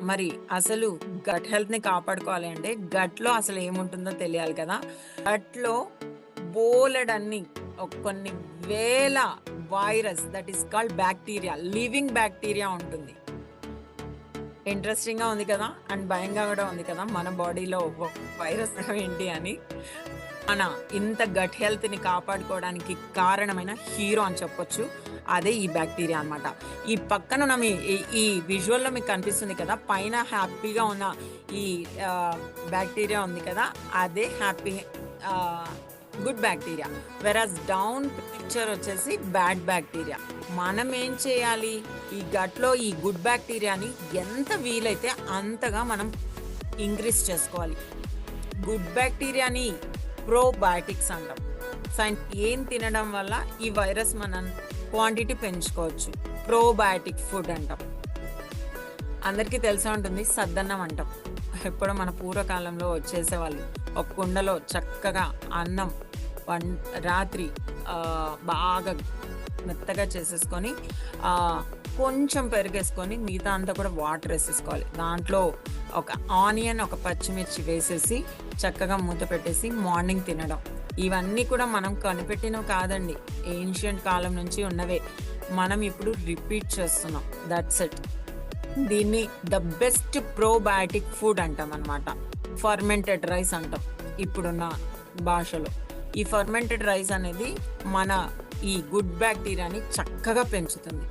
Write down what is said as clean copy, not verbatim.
మరి అసలు గట్ హెల్త్‌ని కాపాడుకోవాలి అంటే గట్‌లో అసలు ఏముంటుందో తెలియాలి కదా! గట్‌లో బోలెడన్ని కొన్ని వేల virus that is called bacteria, living bacteria ఉంటుంది. ఇంట్రెస్టింగ్‌గా ఉంది కదా! అండ్ భయంగా కూడా ఉంది కదా! మన బాడీలో వైరస్ ఏంటి అని. మన ఇంత గట్ హెల్త్‌ని కాపాడుకోవడానికి కారణమైన హీరో అని చెప్పొచ్చు. అదే ఈ బాక్టీరియా అన్నమాట. ఈ పక్కనున్న ఈ విజువల్‌లో మీకు కనిపిస్తుంది కదా! పైన హ్యాపీగా ఉన్న ఈ బాక్టీరియా ఉంది కదా! అదే ఆహ్, గుడ్ బాక్టీరియా. వెరాజ్ డౌన్ పిక్చర్ వచ్చేసి బ్యాడ్ బాక్టీరియా. మనం ఏం చేయాలి? ఈ గట్‌లో ఈ గుడ్ బాక్టీరియాని ఎంత వీలైతే అంతగా మనం ఇంక్రీజ్ చేసుకోవాలి. గుడ్ బాక్టీరియాని ప్రోబయాటిక్స్ అంటాం. ఏం తినడం వల్ల ఈ వైరస్ మనం క్వాంటిటీ పెంచుకోవచ్చు. ప్రోబయాటిక్ ఫుడ్ అంటాం. అందరికీ తెలిసే ఉంటుంది సద్దన్నం అంటాం. ఎప్పుడో మన పూర్వకాలంలో చేసేవాళ్ళు. ఒక కుండలో చక్కగా అన్నం రాత్రి బాగా మెత్తగా చేసేసుకొని కొంచెం పెరుగేసుకొని మిగతా అంతా కూడా వాటర్ వేసేసుకోవాలి. దాంట్లో ఒక ఆనియన్, ఒక పచ్చిమిర్చి వేసేసి చక్కగా మూత పెట్టేసి మార్నింగ్ తినడం. ఇవన్నీ కూడా మనం కనిపెట్టినవి కాదండి. ఏన్షియంట్ కాలం నుంచి ఉన్నవే. మనం ఇప్పుడు రిపీట్ చేస్తున్నాం. That's it. దీన్ని ద బెస్ట్ ప్రోబయాటిక్ ఫుడ్ అంటాం అనమాట. ఫర్మెంటెడ్ రైస్ అంటాం ఇప్పుడున్న భాషలో. ఈ ఫర్మెంటెడ్ రైస్ అనేది మన ఈ గుడ్ బ్యాక్టీరియాని చక్కగా పెంచుతుంది.